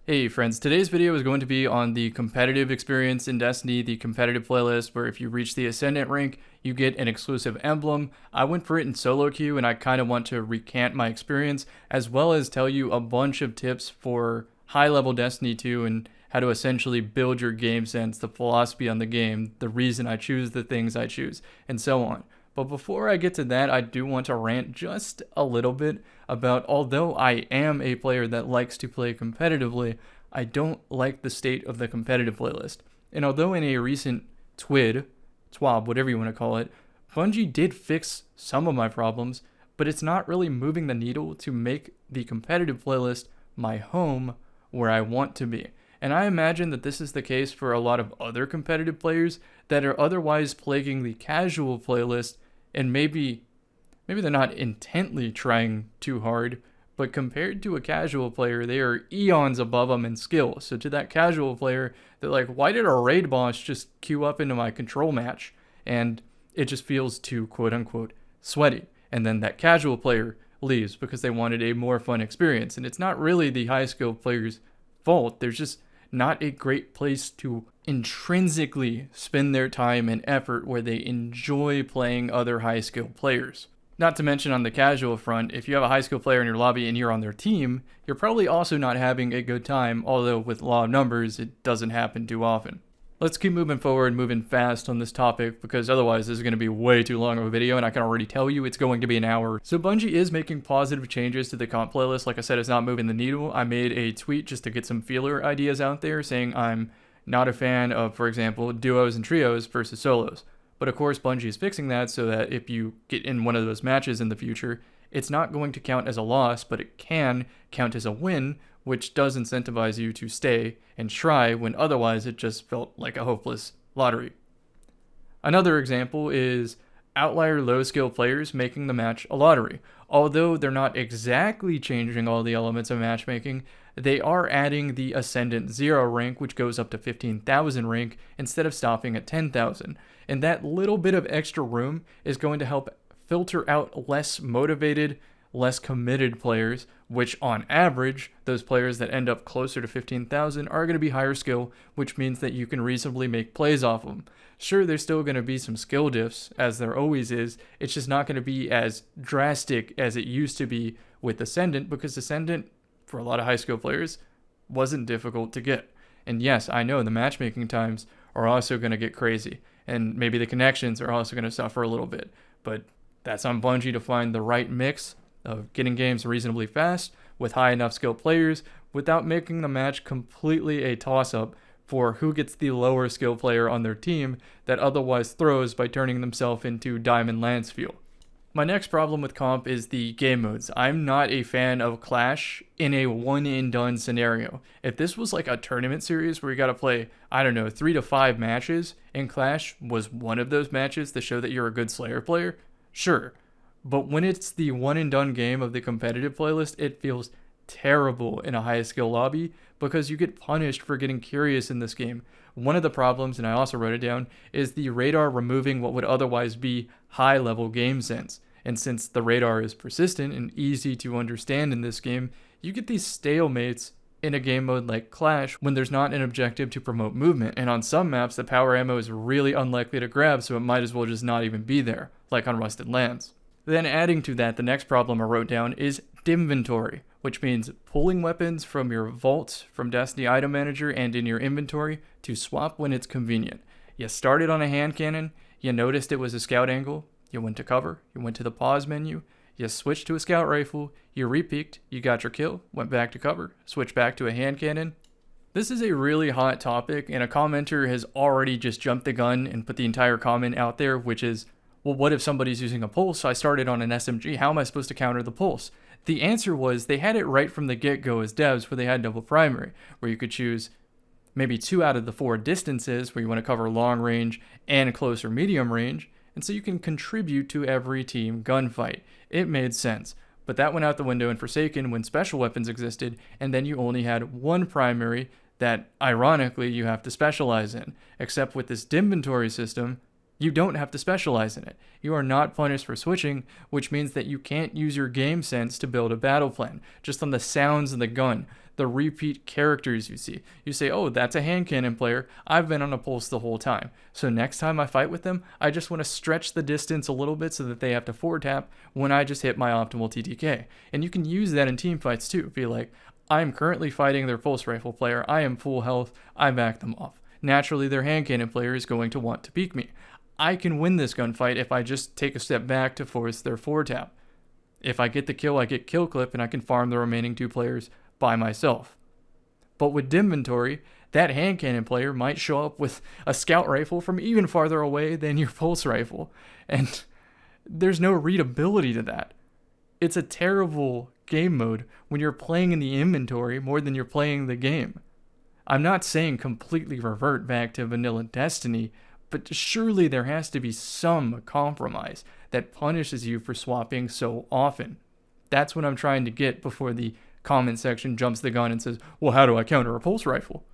Hey friends, today's video is going to be on the competitive experience in Destiny, the competitive playlist, where if you reach the Ascendant rank, you get an exclusive emblem. I went for it in solo queue, and I kind of want to recant my experience, as well as tell you a bunch of tips for high-level Destiny 2 and how to essentially build your game sense, the philosophy on the game, the reason I choose the things I choose, and so on. But before I get to that, I do want to rant just a little bit about, although I am a player that likes to play competitively, I don't like the state of the competitive playlist. And although in a recent TWAB, whatever you want to call it, Bungie did fix some of my problems, but it's not really moving the needle to make the competitive playlist my home where I want to be. And I imagine that this is the case for a lot of other competitive players that are otherwise plaguing the casual playlist, and maybe they're not intently trying too hard, but compared to a casual player, they are eons above them in skill. So to that casual player, they're like, why did a raid boss just queue up into my control match? And it just feels too quote unquote sweaty. And then that casual player leaves because they wanted a more fun experience. And it's not really the high skill player's fault. There's just not a great place to intrinsically spend their time and effort where they enjoy playing other high skill players. Not to mention on the casual front, if you have a high skill player in your lobby and you're on their team, you're probably also not having a good time, although with law of numbers, it doesn't happen too often. Let's keep moving forward, moving fast on this topic, because otherwise this is going to be way too long of a video, and I can already tell you it's going to be an hour. So Bungie is making positive changes to the comp playlist. Like I said, it's not moving the needle. I made a tweet just to get some feeler ideas out there, saying I'm not a fan of, for example, duos and trios versus solos. But of course, Bungie is fixing that so that if you get in one of those matches in the future, it's not going to count as a loss, but it can count as a win, which does incentivize you to stay and try when otherwise it just felt like a hopeless lottery. Another example is outlier low skill players making the match a lottery. Although they're not exactly changing all the elements of matchmaking, they are adding the Ascendant 0 rank, which goes up to 15,000 rank instead of stopping at 10,000. And that little bit of extra room is going to help filter out less motivated, less committed players, which on average, those players that end up closer to 15,000 are going to be higher skill, which means that you can reasonably make plays off them. Sure, there's still going to be some skill diffs, as there always is. It's just not going to be as drastic as it used to be with Ascendant, because Ascendant, for a lot of high skill players, wasn't difficult to get. And yes, I know the matchmaking times are also going to get crazy, and maybe the connections are also going to suffer a little bit, but that's on Bungie to find the right mix of getting games reasonably fast with high enough skill players without making the match completely a toss-up for who gets the lower skill player on their team that otherwise throws by turning themselves into Diamond Lance fuel. My next problem with comp is the game modes. I'm not a fan of Clash in a one-and-done scenario. If this was like a tournament series where you gotta play, 3 to 5 matches, and Clash was one of those matches to show that you're a good Slayer player, sure. But when it's the one-and-done game of the competitive playlist, it feels terrible in a high-skill lobby because you get punished for getting curious in this game. One of the problems, and I also wrote it down, is the radar removing what would otherwise be high-level game sense. And since the radar is persistent and easy to understand in this game, you get these stalemates in a game mode like Clash when there's not an objective to promote movement. And on some maps, the power ammo is really unlikely to grab, so it might as well just not even be there, like on Rusted Lands. Then adding to that, the next problem I wrote down is inventory, which means pulling weapons from your vault from Destiny Item Manager and in your inventory to swap when it's convenient. You started on a hand cannon, you noticed it was a scout angle, you went to cover, you went to the pause menu, you switched to a scout rifle, you repeaked, you got your kill, went back to cover, switched back to a hand cannon. This is a really hot topic, and a commenter has already just jumped the gun and put the entire comment out there, which is, well, what if somebody's using a pulse? I started on an SMG. How am I supposed to counter the pulse? The answer was they had it right from the get-go as devs where they had double primary, where you could choose maybe 2 out of the 4 distances where you want to cover long range and close or medium range, and so you can contribute to every team gunfight. It made sense. But that went out the window in Forsaken when special weapons existed, and then you only had one primary that, ironically, you have to specialize in. Except with this inventory system, You don't have to specialize in it. You are not punished for switching, which means that you can't use your game sense to build a battle plan. Just on the sounds of the gun, the repeat characters you see. You say, oh, that's a hand cannon player. I've been on a pulse the whole time. So next time I fight with them, I just want to stretch the distance a little bit so that they have to forward tap when I just hit my optimal TTK. And you can use that in team fights too. Be like, I'm currently fighting their pulse rifle player. I am full health. I back them off. Naturally, their hand cannon player is going to want to peek me. I can win this gunfight if I just take a step back to force their forward tap. If I get the kill, I get kill clip and I can farm the remaining 2 players by myself. But with inventory, that hand cannon player might show up with a scout rifle from even farther away than your pulse rifle. And there's no readability to that. It's a terrible game mode when you're playing in the inventory more than you're playing the game. I'm not saying completely revert back to vanilla Destiny, but surely there has to be some compromise that punishes you for swapping so often. That's what I'm trying to get before the comment section jumps the gun and says, well, how do I counter a pulse rifle?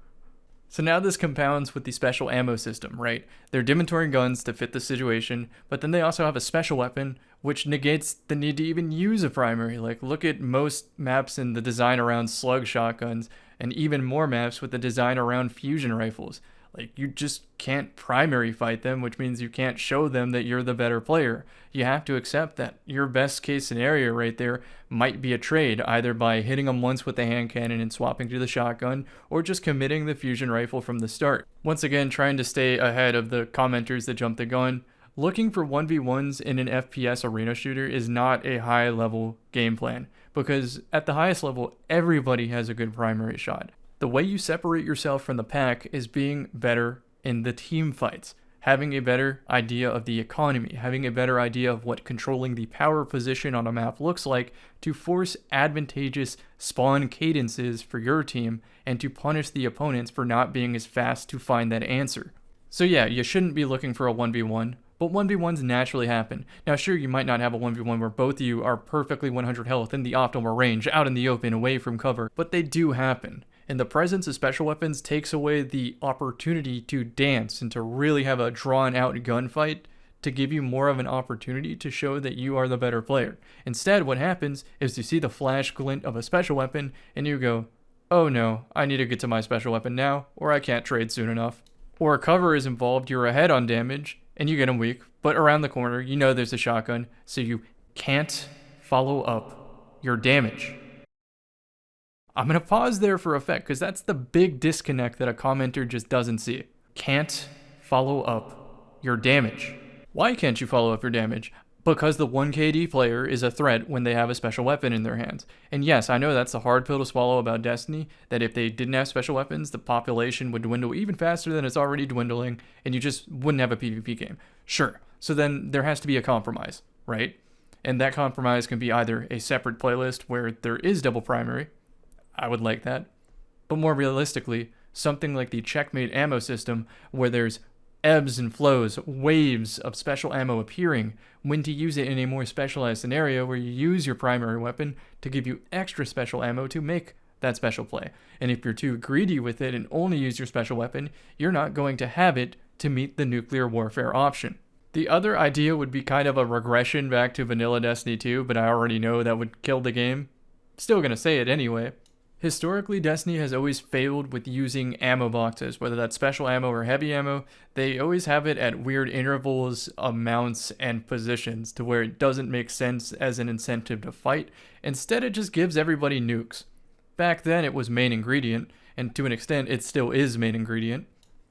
So now this compounds with the special ammo system, right? They're inventory guns to fit the situation, but then they also have a special weapon, which negates the need to even use a primary. Like, look at most maps in the design around slug shotguns, and even more maps with the design around fusion rifles. Like, you just can't primary fight them, which means you can't show them that you're the better player. You have to accept that your best case scenario right there might be a trade, either by hitting them once with the hand cannon and swapping to the shotgun, or just committing the fusion rifle from the start. Once again, trying to stay ahead of the commenters that jump the gun, looking for 1v1s in an FPS arena shooter is not a high-level game plan, because at the highest level, everybody has a good primary shot. The way you separate yourself from the pack is being better in the team fights, having a better idea of the economy, having a better idea of what controlling the power position on a map looks like to force advantageous spawn cadences for your team and to punish the opponents for not being as fast to find that answer. So yeah, you shouldn't be looking for a 1v1, but 1v1s naturally happen. Now sure, you might not have a 1v1 where both of you are perfectly 100 health in the optimal range, out in the open, away from cover, but they do happen. And the presence of special weapons takes away the opportunity to dance and to really have a drawn out gunfight to give you more of an opportunity to show that you are the better player. Instead, what happens is you see the flash glint of a special weapon and you go, oh no, I need to get to my special weapon now or I can't trade soon enough. Or cover is involved, you're ahead on damage and you get them weak, but around the corner you know there's a shotgun, so you can't follow up your damage. I'm going to pause there for effect because that's the big disconnect that a commenter just doesn't see. Can't follow up your damage. Why can't you follow up your damage? Because the 1KD player is a threat when they have a special weapon in their hands. And yes, I know that's a hard pill to swallow about Destiny, that if they didn't have special weapons, the population would dwindle even faster than it's already dwindling, and you just wouldn't have a PvP game. Sure. So then there has to be a compromise, right? And that compromise can be either a separate playlist where there is double primary, I would like that. But more realistically, something like the checkmate ammo system where there's ebbs and flows, waves of special ammo appearing, when to use it in a more specialized scenario where you use your primary weapon to give you extra special ammo to make that special play. And if you're too greedy with it and only use your special weapon, you're not going to have it to meet the nuclear warfare option. The other idea would be kind of a regression back to vanilla Destiny 2, but I already know that would kill the game. Still gonna say it anyway. Historically, Destiny has always failed with using ammo boxes, whether that's special ammo or heavy ammo. They always have it at weird intervals, amounts, and positions to where it doesn't make sense as an incentive to fight. Instead, it just gives everybody nukes. Back then, it was main ingredient, and to an extent, it still is main ingredient.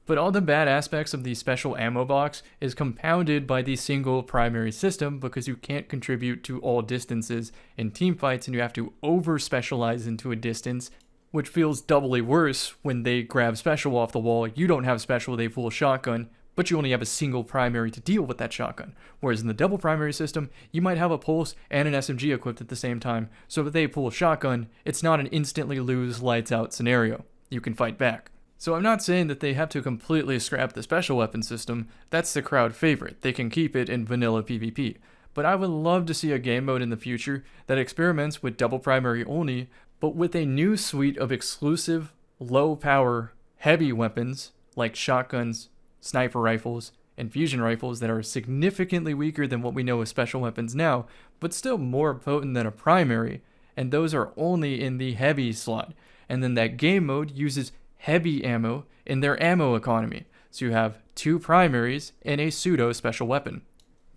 But all the bad aspects of the special ammo box is compounded by the single primary system because you can't contribute to all distances in teamfights and you have to over-specialize into a distance, which feels doubly worse when they grab special off the wall. You don't have special, they pull shotgun, but you only have a single primary to deal with that shotgun. Whereas in the double primary system, you might have a pulse and an SMG equipped at the same time, so if they pull shotgun, it's not an instantly lose lights out scenario. You can fight back. So I'm not saying that they have to completely scrap the special weapon system, that's the crowd favorite, they can keep it in vanilla PvP. But I would love to see a game mode in the future that experiments with double primary only, but with a new suite of exclusive, low power, heavy weapons like shotguns, sniper rifles, and fusion rifles that are significantly weaker than what we know as special weapons now, but still more potent than a primary, and those are only in the heavy slot. And then that game mode uses heavy ammo in their ammo economy, so you have 2 primaries and a pseudo special weapon.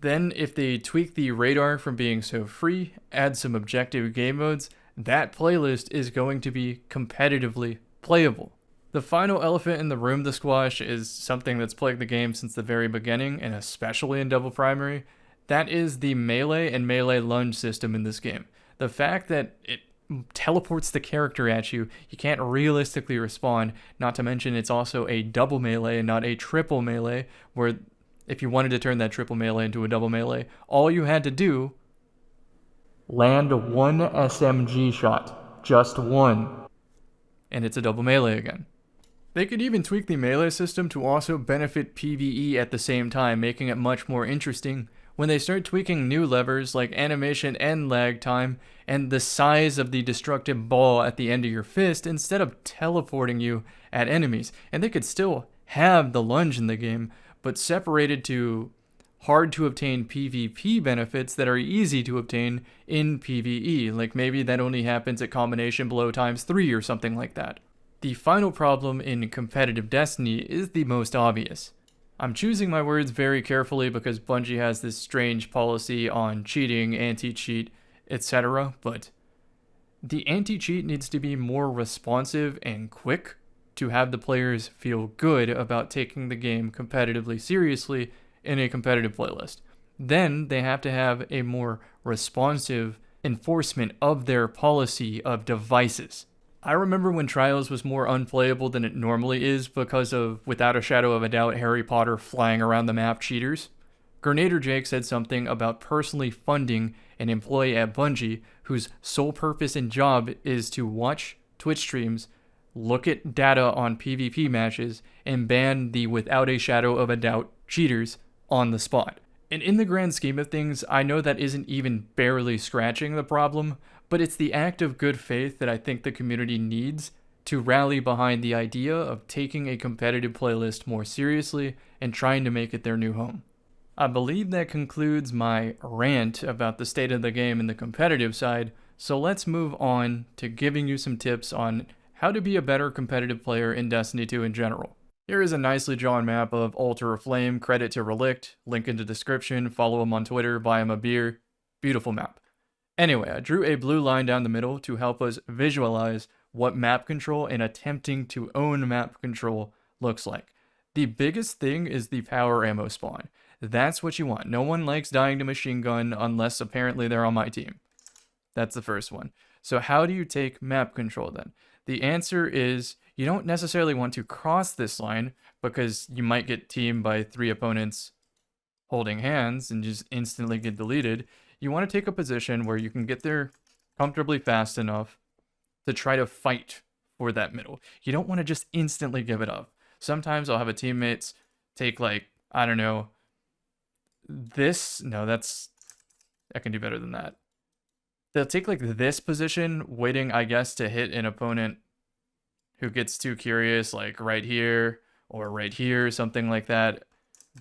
Then, if they tweak the radar from being so free, add some objective game modes, that playlist is going to be competitively playable. The final elephant in the room to squash is something that's plagued the game since the very beginning, and especially in Double Primary. That is the melee and melee lunge system in this game. The fact that it teleports the character at you, you can't realistically respond, not to mention it's also a double melee and not a triple melee, where if you wanted to turn that triple melee into a double melee, all you had to do, land 1 SMG shot, just 1, and it's a double melee again. They could even tweak the melee system to also benefit PvE at the same time, making it much more interesting when they start tweaking new levers like animation and lag time and the size of the destructive ball at the end of your fist instead of teleporting you at enemies. And they could still have the lunge in the game, but separated to hard to obtain PvP benefits that are easy to obtain in PvE, like maybe that only happens at combination blow ×3 or something like that. The final problem in competitive Destiny is the most obvious. I'm choosing my words very carefully because Bungie has this strange policy on cheating, anti-cheat, etc., but the anti-cheat needs to be more responsive and quick to have the players feel good about taking the game competitively seriously in a competitive playlist. Then they have to have a more responsive enforcement of their policy of devices. I remember when Trials was more unplayable than it normally is because of, without a shadow of a doubt, Harry Potter flying around the map cheaters. Grenader Jake said something about personally funding an employee at Bungie whose sole purpose and job is to watch Twitch streams, look at data on PvP matches, and ban the without a shadow of a doubt cheaters on the spot. And in the grand scheme of things, I know that isn't even barely scratching the problem, but it's the act of good faith that I think the community needs to rally behind the idea of taking a competitive playlist more seriously and trying to make it their new home. I believe that concludes my rant about the state of the game in the competitive side, so let's move on to giving you some tips on how to be a better competitive player in Destiny 2 in general. Here is a nicely drawn map of Altar of Flame, credit to Relict, link in the description, follow him on Twitter, buy him a beer. Beautiful map. Anyway, I drew a blue line down the middle to help us visualize what map control and attempting to own map control looks like. The biggest thing is the power ammo spawn. That's what you want. No one likes dying to machine gun unless apparently they're on my team. That's the first one. So how do you take map control then? The answer is you don't necessarily want to cross this line because you might get teamed by 3 opponents holding hands and just instantly get deleted. You want to take a position where you can get there comfortably fast enough to try to fight for that middle. You don't want to just instantly give it up. Sometimes I'll have a teammates take like, I don't know, this. No, I can do better than that. They'll take like this position, waiting, I guess, to hit an opponent who gets too curious, like right here or right here, something like that.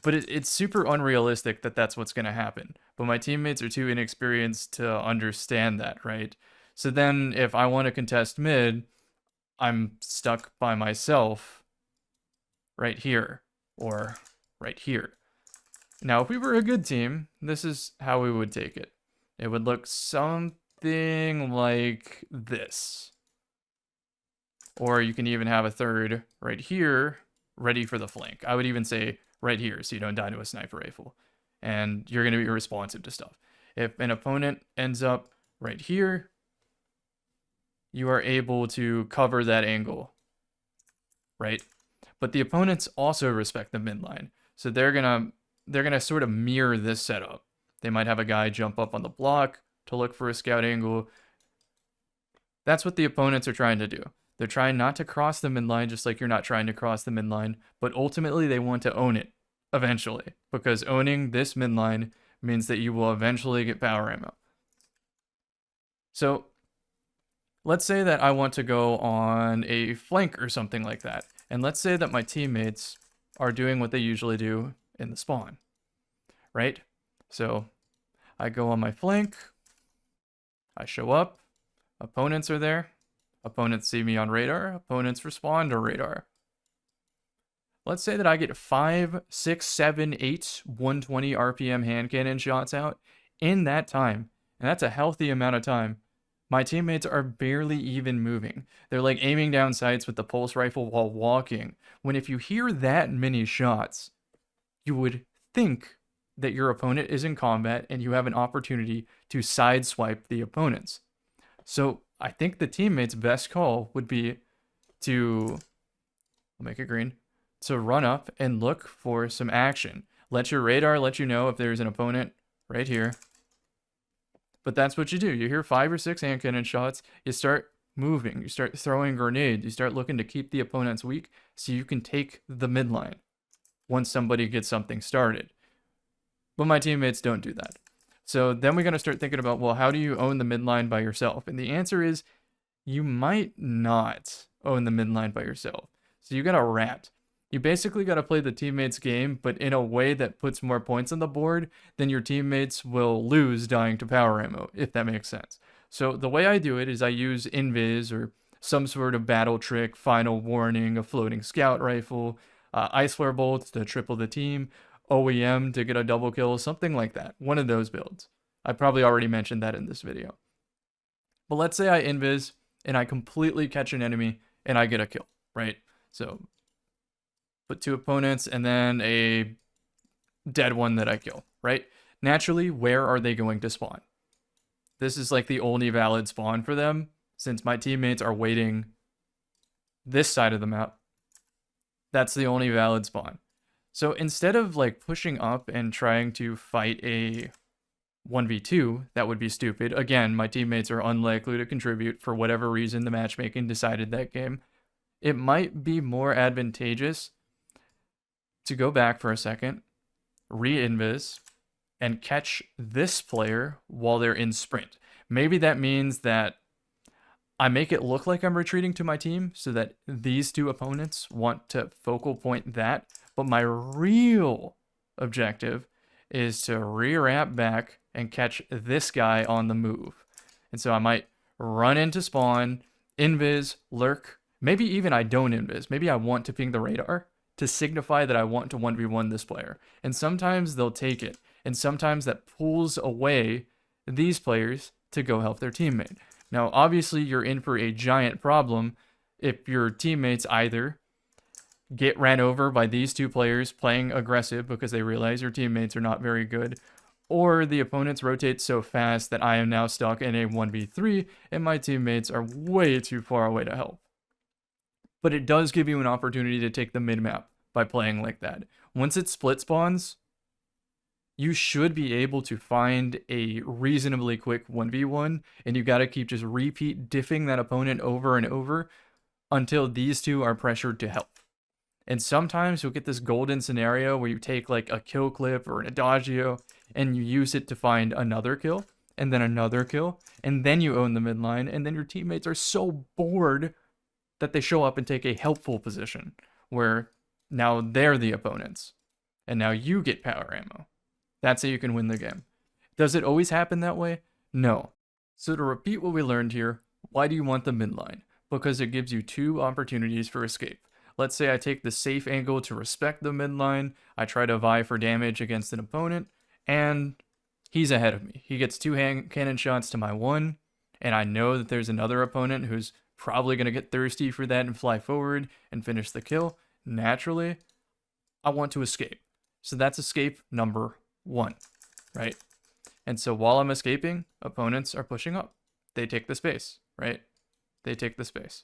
But it's super unrealistic that that's what's going to happen. But my teammates are too inexperienced to understand that, right? So then if I want to contest mid, I'm stuck by myself right here or right here. Now, if we were a good team, this is how we would take it. It would look something like this. Or you can even have a third right here, ready for the flank. I would even say right here, so you don't die to a sniper rifle. And you're going to be responsive to stuff. If an opponent ends up right here, you are able to cover that angle, right? But the opponents also respect the midline. So they're gonna sort of mirror this setup. They might have a guy jump up on the block to look for a scout angle. That's what the opponents are trying to do. They're trying not to cross the midline, just like you're not trying to cross the midline, but ultimately they want to own it eventually, because owning this midline means that you will eventually get power ammo. So let's say that I want to go on a flank or something like that, and let's say that my teammates are doing what they usually do in the spawn, right? So I go on my flank, I show up, opponents are there, opponents see me on radar, opponents respond to radar. Let's say that I get 5, 6, 7, 8, 120 RPM hand cannon shots out in that time, and that's a healthy amount of time. My teammates are barely even moving. They're like aiming down sights with the pulse rifle while walking. When if you hear that many shots, you would think that your opponent is in combat and you have an opportunity to sideswipe the opponents. So I think the teammate's best call would be to, I'll make it green, to run up and look for some action. Let your radar let you know if there's an opponent right here. But that's what you do. You hear 5 or 6 hand cannon shots, you start moving, you start throwing grenades, you start looking to keep the opponents weak so you can take the midline once somebody gets something started. But my teammates don't do that. So then we got to start thinking about, well, how do you own the midline by yourself? And the answer is you might not own the midline by yourself. So you got to Rant. You basically got to play the teammates' game, but in a way that puts more points on the board than your teammates will lose dying to power ammo, if that makes sense. So the way I do it is I use invis or some sort of battle trick, final warning, a floating scout rifle, ice flare bolts to triple the team, OEM to get a double kill, something like that. One of those builds. I probably already mentioned that in this video. But let's say I invis and I completely catch an enemy and I get a kill, right? So put 2 opponents and then a dead one that I kill, right? Naturally, where are they going to spawn? This is like the only valid spawn for them since my teammates are waiting this side of the map. That's the only valid spawn. So instead of like pushing up and trying to fight a 1v2, that would be stupid. Again, my teammates are unlikely to contribute for whatever reason the matchmaking decided that game. It might be more advantageous to go back for a second, re-invis, and catch this player while they're in sprint. Maybe that means that I make it look like I'm retreating to my team so that these 2 opponents want to focal point that, but my real objective is to re-ramp back and catch this guy on the move. And so I might run into spawn, invis, lurk, maybe even I don't invis. Maybe I want to ping the radar to signify that I want to 1v1 this player. And sometimes they'll take it. And sometimes that pulls away these players to go help their teammate. Now, obviously, you're in for a giant problem if your teammates either get ran over by these 2 players playing aggressive because they realize your teammates are not very good, or the opponents rotate so fast that I am now stuck in a 1v3 and my teammates are way too far away to help. But it does give you an opportunity to take the mid-map by playing like that. Once it split spawns, you should be able to find a reasonably quick 1v1, and you got to keep just repeat diffing that opponent over and over until these 2 are pressured to help. And sometimes you'll get this golden scenario where you take like a kill clip or an adagio and you use it to find another kill and then another kill, and then you own the midline, and then your teammates are so bored that they show up and take a helpful position where now they're the opponents and now you get power ammo. That's how you can win the game. Does it always happen that way? No. So to repeat what we learned here, why do you want the midline? Because it gives you 2 opportunities for escape. Let's say I take the safe angle to respect the midline, I try to vie for damage against an opponent, and he's ahead of me. He gets 2 hand cannon shots to my 1, and I know that there's another opponent who's probably going to get thirsty for that and fly forward and finish the kill. Naturally, I want to escape. So that's escape number 1, right? And so while I'm escaping, opponents are pushing up. They take the space, right? They take the space.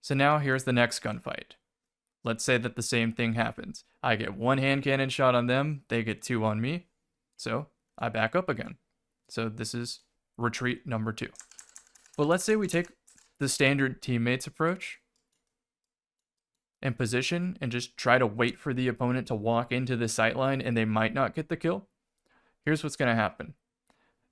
So now here's the next gunfight. Let's say that the same thing happens. I get 1 hand cannon shot on them, they get 2 on me. So I back up again. So this is retreat number 2. But let's say we take the standard teammates approach and position and just try to wait for the opponent to walk into the sight line and they might not get the kill. Here's what's going to happen.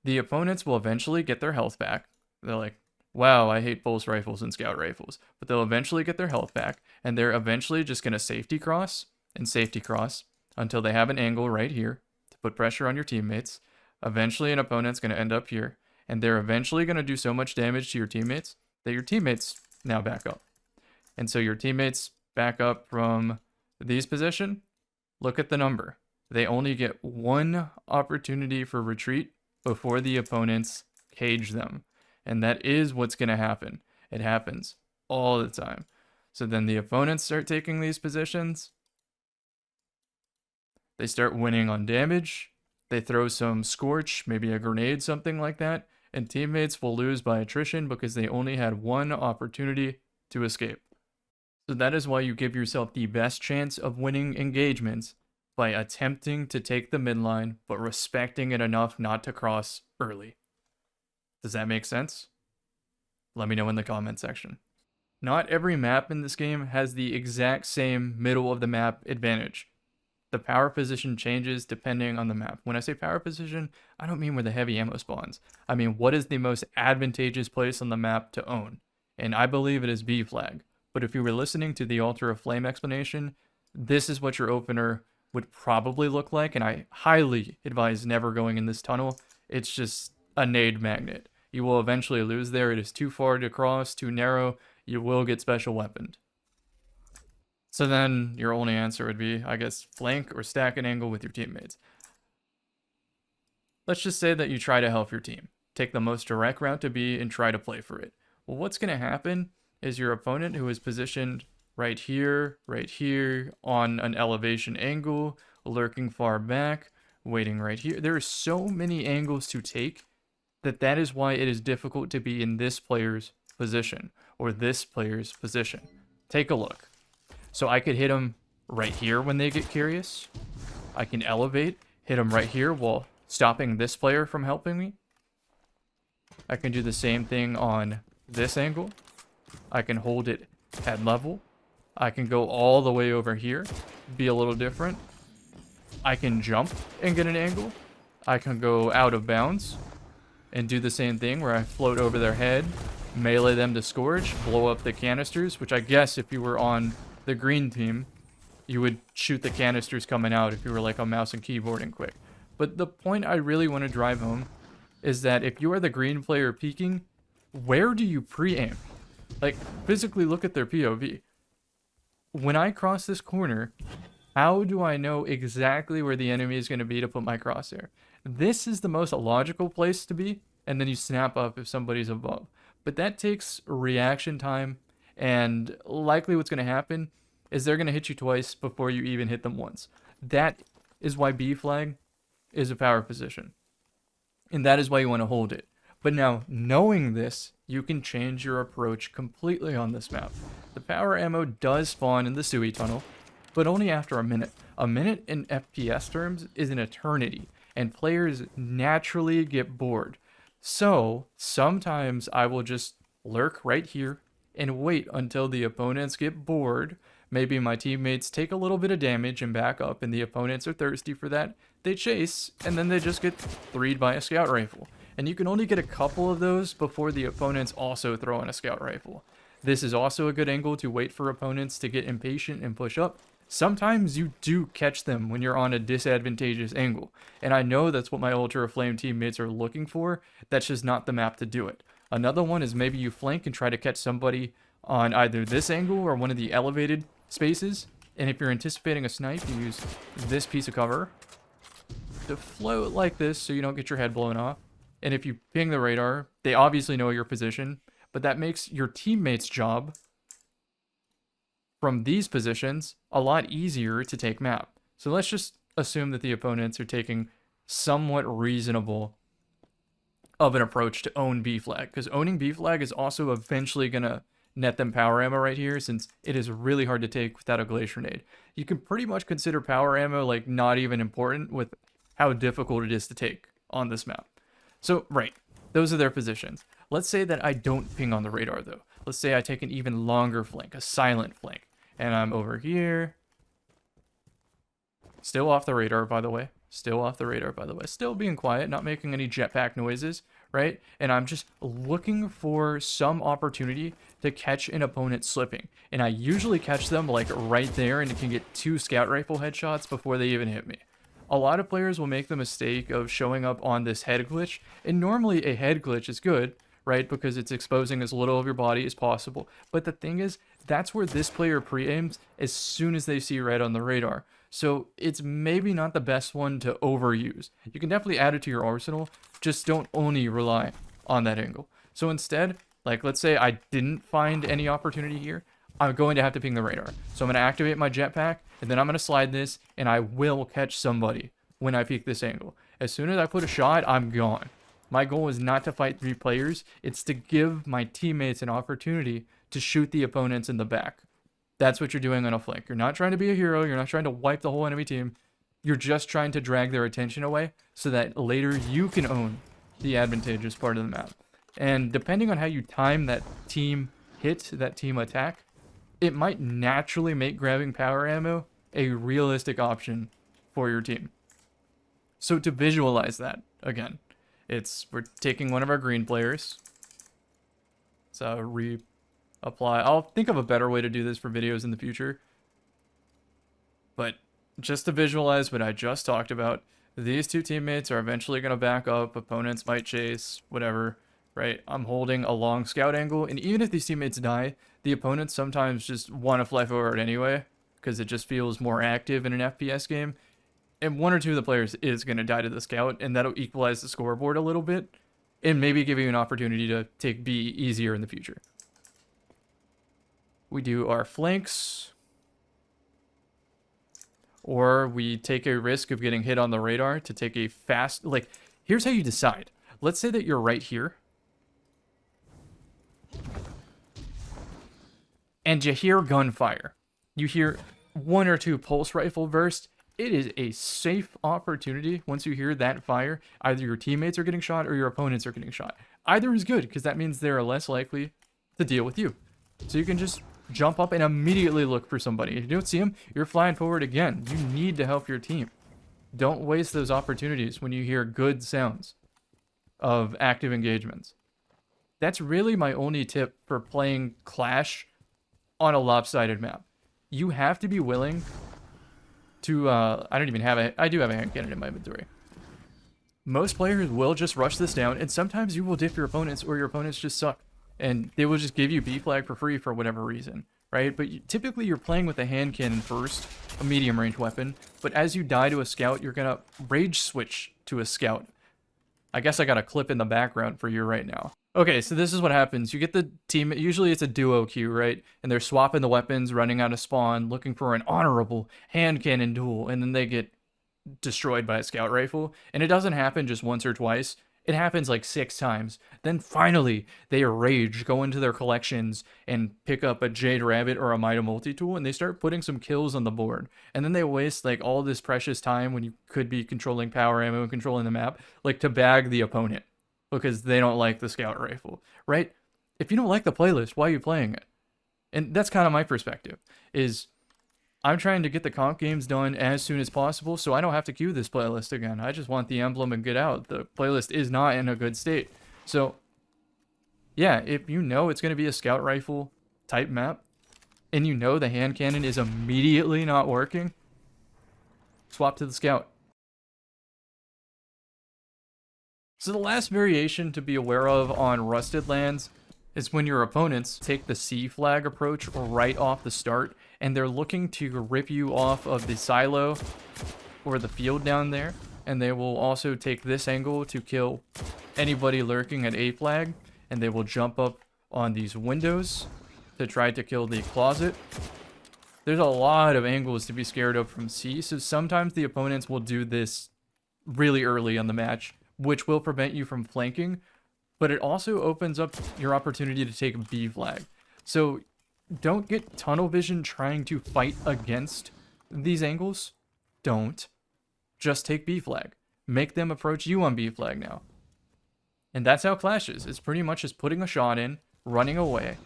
The opponents will eventually get their health back. They're like, wow, I hate pulse rifles and scout rifles. But they'll eventually get their health back, and they're eventually just going to safety cross and safety cross until they have an angle right here to put pressure on your teammates. Eventually, an opponent's going to end up here, and they're eventually going to do so much damage to your teammates that your teammates now back up. And so your teammates back up from these position. Look at the number. They only get one opportunity for retreat before the opponents cage them. And that is what's going to happen. It happens all the time. So then the opponents start taking these positions. They start winning on damage. They throw some scorch, maybe a grenade, something like that. And teammates will lose by attrition because they only had one opportunity to escape. So that is why you give yourself the best chance of winning engagements by attempting to take the midline, but respecting it enough not to cross early. Does that make sense? Let me know in the comment section. Not every map in this game has the exact same middle of the map advantage. The power position changes depending on the map. When I say power position, I don't mean where the heavy ammo spawns. I mean, what is the most advantageous place on the map to own? And I believe it is B flag. But if you were listening to the Altar of Flame explanation, this is what your opener would probably look like, and I highly advise never going in this tunnel. It's just a nade magnet. You will eventually lose there. It is too far to cross, too narrow. You will get special weaponed. So then your only answer would be, I guess, flank or stack an angle with your teammates. Let's just say that you try to help your team. Take the most direct route to B and try to play for it. Well, what's going to happen is your opponent, who is positioned right here, on an elevation angle, lurking far back, waiting right here. There are so many angles to take that is why it is difficult to be in this player's position or this player's position. Take a look. So I could hit them right here when they get curious. I can elevate, hit them right here while stopping this player from helping me. I can do the same thing on this angle. I can hold it at level. I can go all the way over here, be a little different. I can jump and get an angle. I can go out of bounds and do the same thing where I float over their head, melee them to Scourge, blow up the canisters, which I guess if you were on the green team, you would shoot the canisters coming out if you were like a mouse and keyboarding quick. But the point I really want to drive home is that if you are the green player peeking, where do you pre-aim? Like, physically look at their POV. When I cross this corner, how do I know exactly where the enemy is going to be to put my crosshair? This is the most logical place to be, and then you snap up if somebody's above. But that takes reaction time, and likely what's going to happen is they're going to hit you twice before you even hit them once. That is why B flag is a power position. And that is why you want to hold it. But now, knowing this, you can change your approach completely on this map. The power ammo does spawn in the Sui tunnel, but only after a minute. A minute in FPS terms is an eternity, and players naturally get bored. So, sometimes I will just lurk right here and wait until the opponents get bored. Maybe my teammates take a little bit of damage and back up, and the opponents are thirsty for that. They chase, and then they just get 3'd by a scout rifle. And you can only get a couple of those before the opponents also throw in a scout rifle. This is also a good angle to wait for opponents to get impatient and push up. Sometimes you do catch them when you're on a disadvantageous angle. And I know that's what my Ultra Flame teammates are looking for. That's just not the map to do it. Another one is maybe you flank and try to catch somebody on either this angle or one of the elevated spaces. And if you're anticipating a snipe, you use this piece of cover to float like this so you don't get your head blown off. And if you ping the radar, they obviously know your position, but that makes your teammate's job from these positions a lot easier to take map. So let's just assume that the opponents are taking somewhat reasonable of an approach to own B flag, because owning B flag is also eventually going to net them power ammo right here, since it is really hard to take without a glacier nade. You can pretty much consider power ammo like not even important with how difficult it is to take on this map. So, right, those are their positions. Let's say that I don't ping on the radar, though. Let's say I take an even longer flank, a silent flank, and I'm over here. Still off the radar, by the way. Still off the radar, by the way. Still being quiet, not making any jetpack noises. right? And I'm just looking for some opportunity to catch an opponent slipping. And I usually catch them like right there and can get 2 scout rifle headshots before they even hit me. A lot of players will make the mistake of showing up on this head glitch, and normally a head glitch is good, right? Because it's exposing as little of your body as possible. But the thing is, that's where this player pre-aims as soon as they see red on the radar. So it's maybe not the best one to overuse. You can definitely add it to your arsenal, just don't only rely on that angle. So instead, like let's say I didn't find any opportunity here, I'm going to have to ping the radar. So I'm going to activate my jetpack, and then I'm going to slide this, and I will catch somebody when I peek this angle. As soon as I put a shot, I'm gone. My goal is not to fight 3 players, it's to give my teammates an opportunity to shoot the opponents in the back. That's what you're doing on a flank. You're not trying to be a hero, you're not trying to wipe the whole enemy team. You're just trying to drag their attention away so that later you can own the advantageous part of the map. And depending on how you time that team hit, that team attack, it might naturally make grabbing power ammo a realistic option for your team. So to visualize that, again, we're taking one of our green players. So reapply. I'll think of a better way to do this for videos in the future. But just to visualize what I just talked about, these 2 teammates are eventually going to back up, opponents might chase, whatever, right? I'm holding a long scout angle, and even if these teammates die, the opponents sometimes just want to fly forward anyway, because it just feels more active in an FPS game. And 1 or 2 of the players is going to die to the scout, and that'll equalize the scoreboard a little bit, and maybe give you an opportunity to take B easier in the future. We do our flanks, or we take a risk of getting hit on the radar to take a fast, like, here's how you decide. Let's say that you're right here, and you hear gunfire. You hear 1 or 2 pulse rifle bursts. It is a safe opportunity once you hear that fire. Either your teammates are getting shot or your opponents are getting shot. Either is good, because that means they're less likely to deal with you. So you can just jump up and immediately look for somebody. If you don't see them, you're flying forward again. You need to help your team. Don't waste those opportunities when you hear good sounds of active engagements. That's really my only tip for playing Clash on a lopsided map. You have to be willing to, I do have a hand cannon in my inventory. Most players will just rush this down, and sometimes you will diff your opponents, or your opponents just suck, and they will just give you B flag for free for whatever reason, right? But typically you're playing with a hand cannon first, a medium range weapon, but as you die to a scout, you're gonna rage switch to a scout. I guess I got a clip in the background for you right now. Okay, so this is what happens. You get the team, usually it's a duo queue, right? And they're swapping the weapons, running out of spawn, looking for an honorable hand cannon duel, and then they get destroyed by a scout rifle. And it doesn't happen just once or twice. It happens like 6 times. Then finally, they rage, go into their collections, and pick up a Jade Rabbit or a Mida multi-tool, and they start putting some kills on the board. And then they waste like all this precious time when you could be controlling power ammo and controlling the map, like to bag the opponent, because they don't like the scout rifle, right? If you don't like the playlist, why are you playing it? And that's kind of my perspective, is I'm trying to get the comp games done as soon as possible so I don't have to queue this playlist again. I just want the emblem and get out. The playlist is not in a good state. So, yeah, if you know it's going to be a scout rifle type map, and you know the hand cannon is immediately not working, swap to the scout. So the last variation to be aware of on Rusted Lands is when your opponents take the C flag approach right off the start, and they're looking to rip you off of the silo or the field down there, and they will also take this angle to kill anybody lurking at A flag, and they will jump up on these windows to try to kill the closet. There's a lot of angles to be scared of from C, so sometimes the opponents will do this really early on the match, which will prevent you from flanking, but it also opens up your opportunity to take B flag. So don't get tunnel vision trying to fight against these angles. Don't. Just take B flag. Make them approach you on B flag now. And that's how Clash is. It's pretty much just putting a shot in, running away,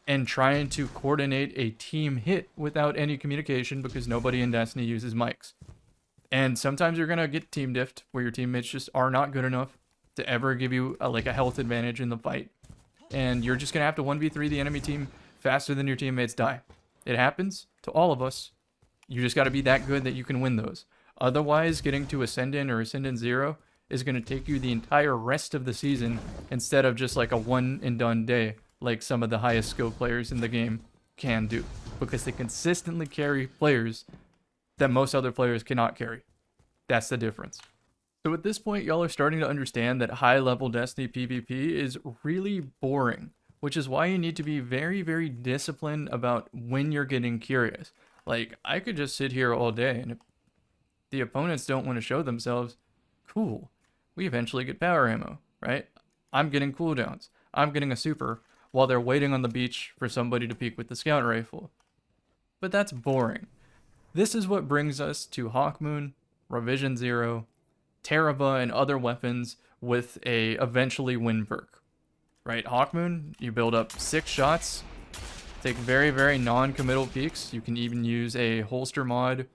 and trying to coordinate a team hit without any communication, because nobody in Destiny uses mics. And sometimes you're going to get team diffed where your teammates just are not good enough to ever give you like a health advantage in the fight. And you're just going to have to 1v3 the enemy team faster than your teammates die. It happens to all of us. You just got to be that good that you can win those. Otherwise, getting to Ascendant or Ascendant 0 is going to take you the entire rest of the season instead of just like a one and done day like some of the highest skill players in the game can do, because they consistently carry players that most other players cannot carry. That's the difference. So at this point, y'all are starting to understand that high-level Destiny PvP is really boring, which is why you need to be very, very disciplined about when you're getting curious. Like, I could just sit here all day, and if the opponents don't want to show themselves, cool. We eventually get power ammo, right? I'm getting cooldowns. I'm getting a super, while they're waiting on the beach for somebody to peek with the scout rifle. But that's boring. This is what brings us to Hawkmoon, Revision 0, Teraba, and other weapons with a eventually win perk. Right, Hawkmoon, you build up 6 shots, take very, very non-committal peeks. You can even use a holster mod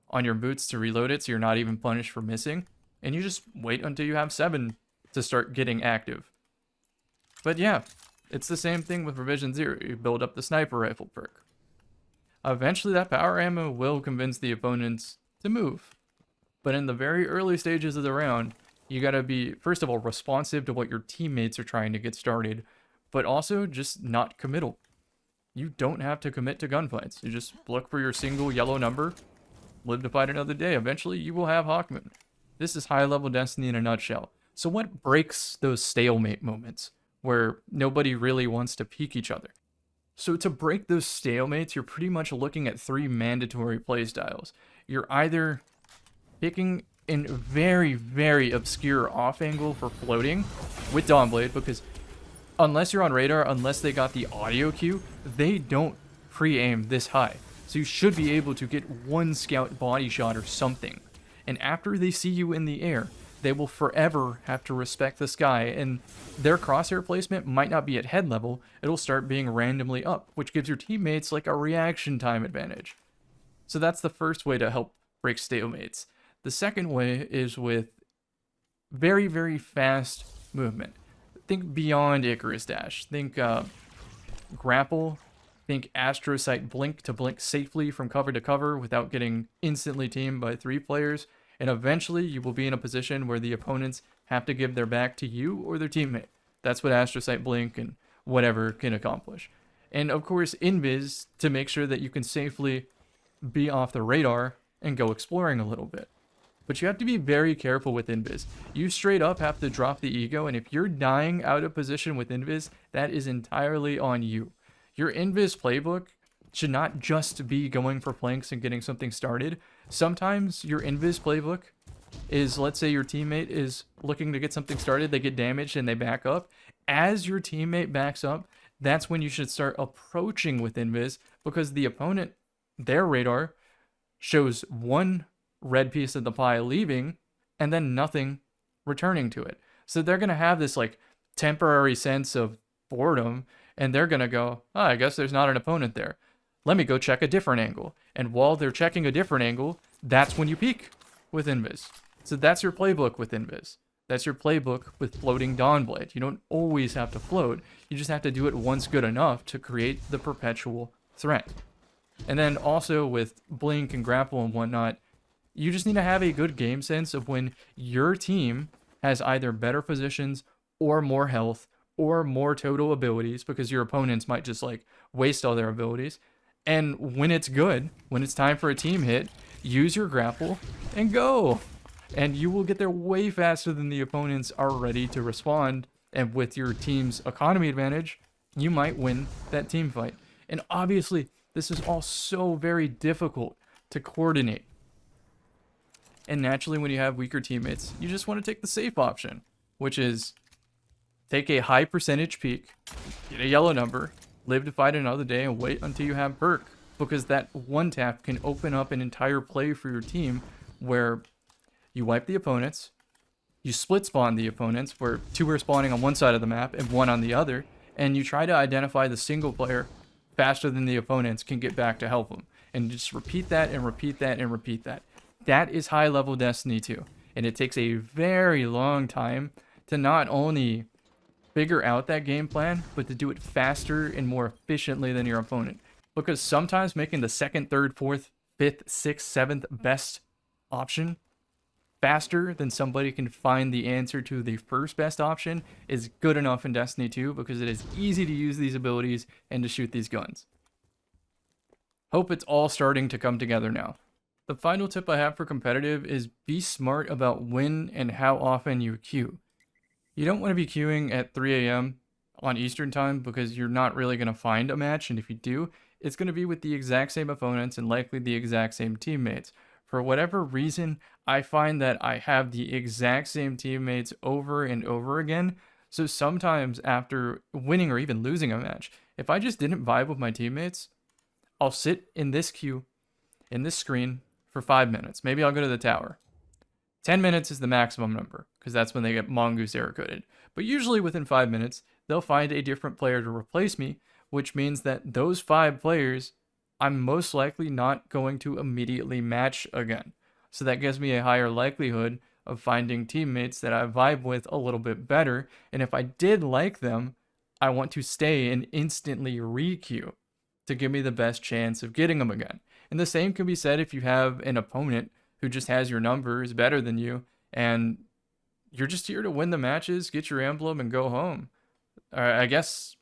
on your boots to reload it so you're not even punished for missing. And you just wait until you have 7 to start getting active. But yeah, it's the same thing with Revision 0. You build up the sniper rifle perk. Eventually that power ammo will convince the opponents to move. But in the very early stages of the round, you gotta be, first of all, responsive to what your teammates are trying to get started, but also just not committal. You don't have to commit to gunfights. You just look for your single yellow number, live to fight another day. Eventually you will have Hawkmoon. This is high-level Destiny in a nutshell. So what breaks those stalemate moments where nobody really wants to peek each other? So to break those stalemates, you're pretty much looking at 3 mandatory playstyles. You're either picking in very, very obscure off angle for floating with Dawnblade, because unless you're on radar, unless they got the audio cue, they don't pre-aim this high. So you should be able to get one scout body shot or something. And after they see you in the air, they will forever have to respect the sky, and their crosshair placement might not be at head level, it'll start being randomly up, which gives your teammates like a reaction time advantage. So that's the first way to help break stalemates. The second way is with very, very fast movement. Think beyond Icarus Dash. Think grapple. Think Astrocyte blink to blink safely from cover to cover without getting instantly teamed by 3 players. And eventually you will be in a position where the opponents have to give their back to you or their teammate. That's what Astrocyte blink and whatever can accomplish. And of course, Invis to make sure that you can safely be off the radar and go exploring a little bit. But you have to be very careful with Invis. You straight up have to drop the ego, and if you're dying out of position with Invis, that is entirely on you. Your Invis playbook should not just be going for flanks and getting something started. Sometimes your Invis playbook is, let's say your teammate is looking to get something started, they get damaged and they back up. As your teammate backs up, that's when you should start approaching with Invis, because the opponent, their radar, shows one red piece of the pie leaving and then nothing returning to it. So they're going to have this like temporary sense of boredom, and they're going to go, oh, I guess there's not an opponent there. Let me go check a different angle. And while they're checking a different angle, that's when you peek with Invis. So that's your playbook with Invis. That's your playbook with floating Dawnblade. You don't always have to float. You just have to do it once good enough to create the perpetual threat. And then also with blink and grapple and whatnot, you just need to have a good game sense of when your team has either better positions or more health or more total abilities, because your opponents might just like waste all their abilities. And when it's good, when it's time for a team hit, use your grapple and go. And you will get there way faster than the opponents are ready to respond. And with your team's economy advantage, you might win that team fight. And obviously, this is all so very difficult to coordinate. And naturally, when you have weaker teammates, you just want to take the safe option, which is take a high percentage peak, get a yellow number, live to fight another day, and wait until you have perk. Because that one tap can open up an entire play for your team where you wipe the opponents, you split spawn the opponents, where 2 are spawning on one side of the map and 1 on the other, and you try to identify the single player faster than the opponents can get back to help them. And just repeat that and repeat that and repeat that. That is high level Destiny 2. And it takes a very long time to not only figure out that game plan, but to do it faster and more efficiently than your opponent. Because sometimes making the second, third, fourth, fifth, sixth, seventh best option faster than somebody can find the answer to the first best option is good enough in Destiny 2 because it is easy to use these abilities and to shoot these guns. Hope it's all starting to come together now. The final tip I have for competitive is be smart about when and how often you queue. You don't want to be queuing at 3 a.m. on Eastern time because you're not really going to find a match, and if you do, it's going to be with the exact same opponents and likely the exact same teammates. For whatever reason, I find that I have the exact same teammates over and over again, so sometimes after winning or even losing a match, if I just didn't vibe with my teammates, I'll sit in this queue, in this screen, for 5 minutes. Maybe I'll go to the tower. 10 minutes is the maximum number, because that's when they get mongoose error coded. But usually within 5 minutes, they'll find a different player to replace me, which means that those 5 players, I'm most likely not going to immediately match again. So that gives me a higher likelihood of finding teammates that I vibe with a little bit better. And if I did like them, I want to stay and instantly re-queue to give me the best chance of getting them again. And the same can be said if you have an opponent who just has your numbers better than you, and you're just here to win the matches, get your emblem, and go home. I guess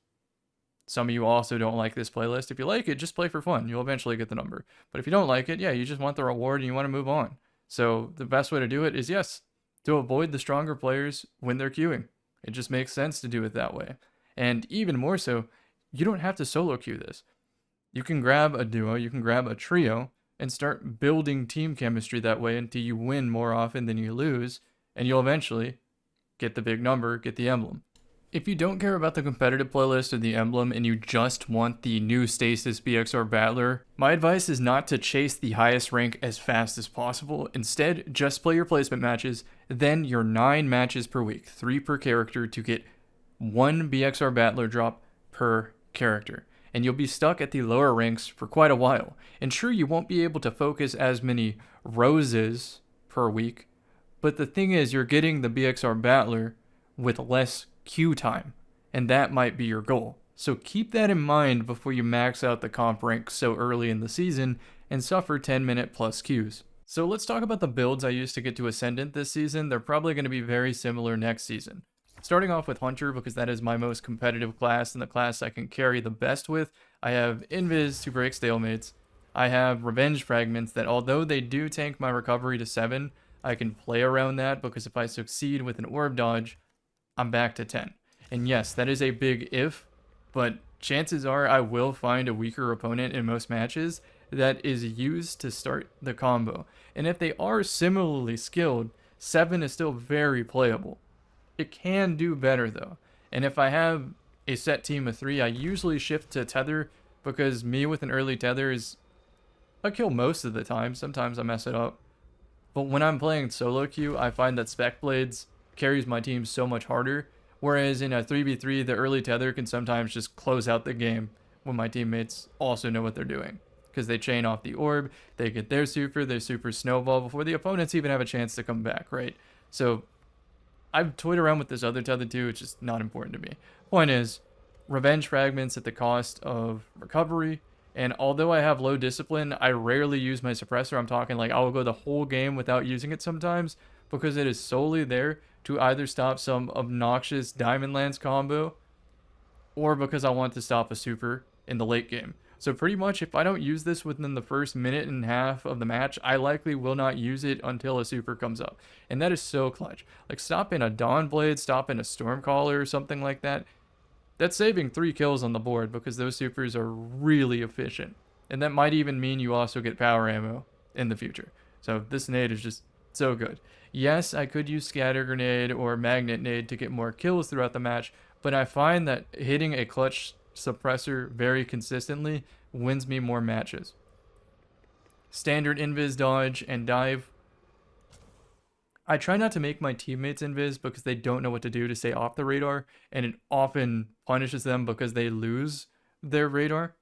some of you also don't like this playlist. If you like it, just play for fun. You'll eventually get the number. But if you don't like it, yeah, you just want the reward and you want to move on. So the best way to do it is, yes, to avoid the stronger players when they're queuing. It just makes sense to do it that way. And even more so, you don't have to solo queue this. You can grab a duo, you can grab a trio, and start building team chemistry that way until you win more often than you lose, and you'll eventually get the big number, get the emblem. If you don't care about the competitive playlist or the emblem and you just want the new Stasis BXR Battler, my advice is not to chase the highest rank as fast as possible. Instead, just play your placement matches, then your 9 matches per week, 3 per character to get 1 BXR Battler drop per character. And you'll be stuck at the lower ranks for quite a while. And sure, you won't be able to focus as many roses per week, but the thing is, you're getting the BXR Battler with less queue time, and that might be your goal. So keep that in mind before you max out the comp rank so early in the season and suffer 10-minute plus queues. So let's talk about the builds I used to get to Ascendant this season. They're probably going to be very similar next season. Starting off with Hunter, because that is my most competitive class and the class I can carry the best with. I have Invis to break stalemates. I have Revenge Fragments that, although they do tank my recovery to 7, I can play around that because if I succeed with an orb dodge, I'm back to 10. And yes, that is a big if, but chances are I will find a weaker opponent in most matches that is used to start the combo. And if they are similarly skilled, 7 is still very playable. It can do better though. And if I have a set team of 3, I usually shift to tether because me with an early tether is, I kill most of the time. Sometimes I mess it up. But when I'm playing solo queue, I find that Spec Blades carries my team so much harder. Whereas in a 3v3, the early tether can sometimes just close out the game when my teammates also know what they're doing. Because they chain off the orb, they get their super snowball before the opponents even have a chance to come back, right? So I've toyed around with this other tether too, it's just not important to me. Point is, Revenge Fragments at the cost of recovery, and although I have low discipline, I rarely use my suppressor. I'm talking like I'll go the whole game without using it sometimes, because it is solely there to either stop some obnoxious Diamond Lance combo, or because I want to stop a super in the late game. So pretty much if I don't use this within the first minute and a half of the match, I likely will not use it until a super comes up. And that is so clutch. Like stopping a Dawnblade, stopping a Stormcaller or something like that, that's saving 3 kills on the board because those supers are really efficient. And that might even mean you also get power ammo in the future. So this nade is just so good. Yes, I could use Scatter Grenade or Magnet Nade to get more kills throughout the match, but I find that hitting a clutch suppressor very consistently wins me more matches. Standard invis dodge and dive. I try not to make my teammates invis because they don't know what to do to stay off the radar, and it often punishes them because they lose their radar.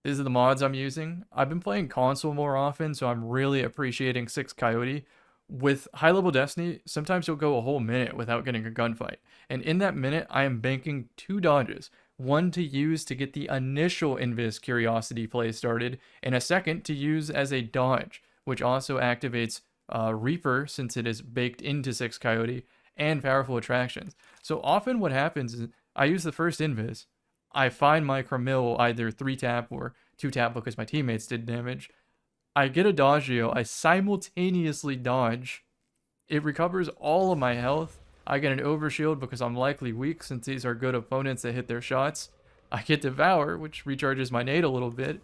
These are the mods I'm using. I've been playing console more often, so I'm really appreciating 6 Coyote, With high level Destiny, sometimes you'll go a whole minute without getting a gunfight. And in that minute, I am banking 2 dodges. One to use to get the initial Invis Curiosity play started, and a second to use as a dodge, which also activates Reaper since it is baked into 6 Coyote, and powerful attractions. So often what happens is I use the first Invis, I find my Cramill either 3-tap or 2-tap because my teammates did damage. I get a Dodgeo, I simultaneously dodge. It recovers all of my health. I get an overshield because I'm likely weak since these are good opponents that hit their shots. I get Devour, which recharges my nade a little bit.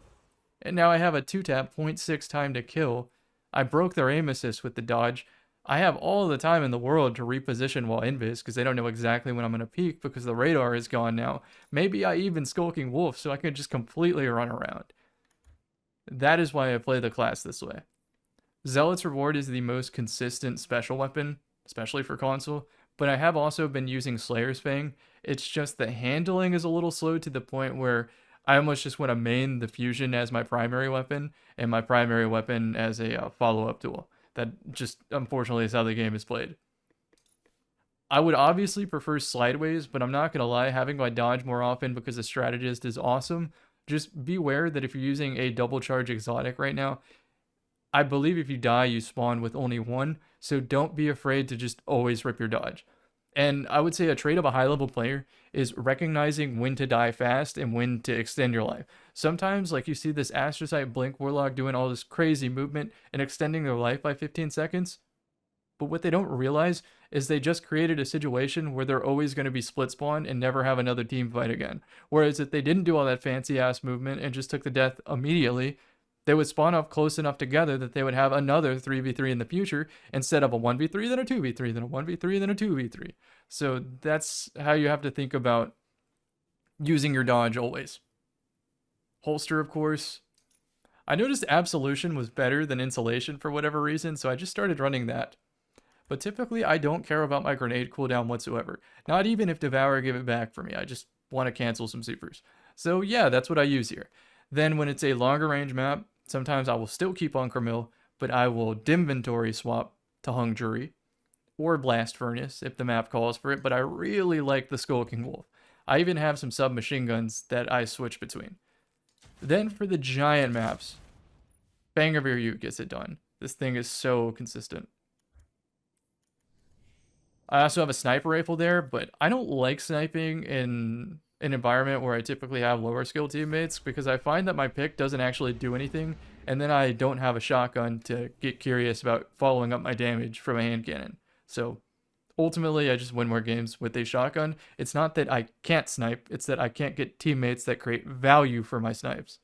And now I have a 2-tap, 0.6 time to kill. I broke their aim assist with the dodge. I have all the time in the world to reposition while invis because they don't know exactly when I'm going to peek because the radar is gone now. Maybe I even Skulking Wolf so I can just completely run around. That is why I play the class this way. Zealot's Reward is the most consistent special weapon, especially for console, but I have also been using Slayer's Fang. It's just the handling is a little slow to the point where I almost just want to main the Fusion as my primary weapon and my primary weapon as a follow-up tool. That just, unfortunately, is how the game is played. I would obviously prefer Slideways, but I'm not going to lie, having my dodge more often because a strategist is awesome. Just beware that if you're using a double charge exotic right now, I believe if you die, you spawn with only one, so don't be afraid to just always rip your dodge. And I would say a trait of a high-level player is recognizing when to die fast and when to extend your life. Sometimes, like you see this Astrocyte Blink Warlock doing all this crazy movement and extending their life by 15 seconds, but what they don't realize is they just created a situation where they're always going to be split spawn and never have another team fight again. Whereas if they didn't do all that fancy-ass movement and just took the death immediately, they would spawn up close enough together that they would have another 3v3 in the future instead of a 1v3, then a 2v3, then a 1v3, then a 2v3. So that's how you have to think about using your dodge always. Holster, of course. I noticed Absolution was better than Insulation for whatever reason, so I just started running that. But typically, I don't care about my grenade cooldown whatsoever. Not even if Devour give it back for me. I just want to cancel some supers. So yeah, that's what I use here. Then when it's a longer range map, sometimes I will still keep on Cramill, but I will Dimventory swap to Hung Jury or Blast Furnace if the map calls for it, but I really like the Skulking Wolf. I even have some submachine guns that I switch between. Then for the giant maps, Bang of Your Ute gets it done. This thing is so consistent. I also have a sniper rifle there, but I don't like sniping in an environment where I typically have lower skill teammates because I find that my pick doesn't actually do anything, and then I don't have a shotgun to get curious about following up my damage from a hand cannon. So ultimately, I just win more games with a shotgun. It's not that I can't snipe, it's that I can't get teammates that create value for my snipes.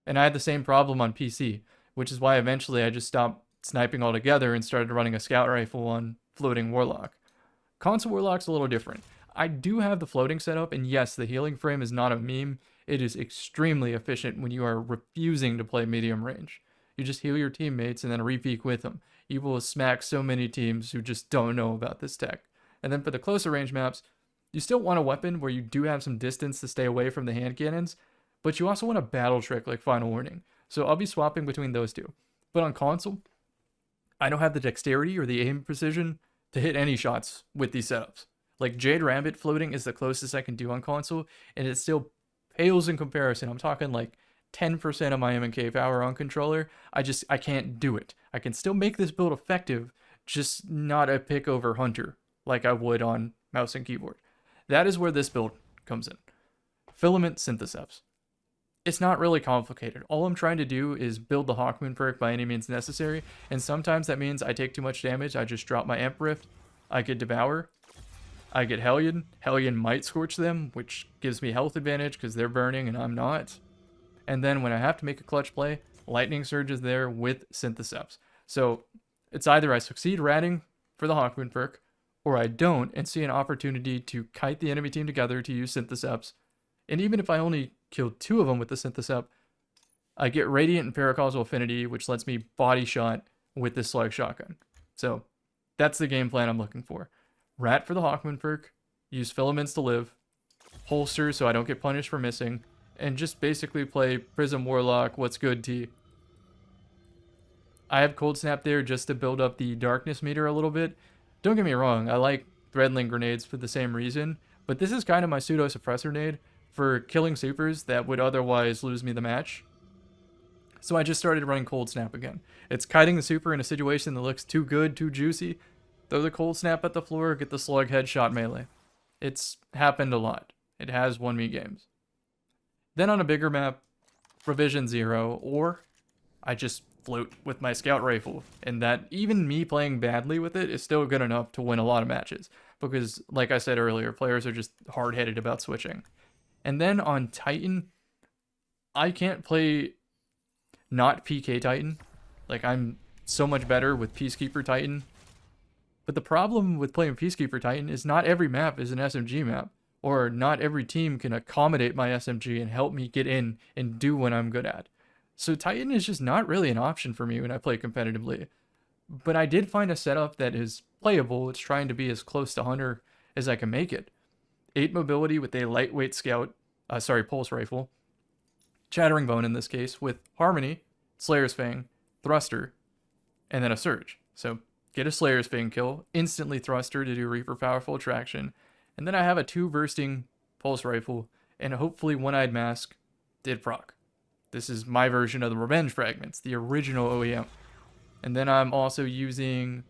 And I had the same problem on PC, which is why eventually I just stopped sniping altogether and started running a scout rifle on Floating Warlock. Console Warlock's a little different. I do have the floating setup, and yes, the healing frame is not a meme. It is extremely efficient when you are refusing to play medium range. You just heal your teammates and then repeak with them. You will smack so many teams who just don't know about this tech. And then for the closer range maps, you still want a weapon where you do have some distance to stay away from the hand cannons, but you also want a battle trick like Final Warning. So I'll be swapping between those two. But on console, I don't have the dexterity or the aim precision to hit any shots with these setups. Like Jade Rabbit floating is the closest I can do on console, and it still pales in comparison. I'm talking like 10% of my M&K power on controller. I can't do it. I can still make this build effective, just not a pick over Hunter like I would on mouse and keyboard. That is where this build comes in. Filament Syntheseps. It's not really complicated. All I'm trying to do is build the Hawkmoon perk by any means necessary, and sometimes that means I take too much damage, I just drop my Emp Rift, I get Devour, I get Hellion. Hellion might Scorch them, which gives me health advantage because they're burning and I'm not. And then when I have to make a clutch play, Lightning Surge is there with Syntheseps. So it's either I succeed ratting for the Hawkmoon perk, or I don't and see an opportunity to kite the enemy team together to use Syntheseps. And even if I only kill 2 of them with the Synthesep, I get Radiant and Paracausal Affinity, which lets me body shot with this Slug Shotgun. So that's the game plan I'm looking for. Rat for the Hawkmoon perk, use Filaments to live, holster so I don't get punished for missing, and just basically play Prism Warlock, what's good T. I have Cold Snap there just to build up the darkness meter a little bit. Don't get me wrong, I like Threadling grenades for the same reason, but this is kind of my pseudo suppressor nade for killing supers that would otherwise lose me the match. So I just started running Cold Snap again. It's kiting the super in a situation that looks too good, too juicy. Throw the Cold Snap at the floor, get the slug headshot melee. It's happened a lot. It has won me games. Then on a bigger map, Revision 0, or I just float with my scout rifle, and that even me playing badly with it is still good enough to win a lot of matches, because like I said earlier, players are just hard-headed about switching. And then on Titan, I can't play not PK Titan. Like, I'm so much better with Peacekeeper Titan. But the problem with playing Peacekeeper Titan is not every map is an SMG map, or not every team can accommodate my SMG and help me get in and do what I'm good at. So Titan is just not really an option for me when I play competitively. But I did find a setup that is playable. It's trying to be as close to Hunter as I can make it. 8 mobility with a lightweight scout, pulse rifle. Chattering Bone in this case, with Harmony, Slayer's Fang, Thruster, and then a Surge. So get a Slayer's Fang kill, instantly Thruster to do Reaper Powerful Attraction, and then I have a 2 bursting pulse rifle, and hopefully One-Eyed Mask did proc. This is my version of the Revenge Fragments, the original OEM. And then I'm also using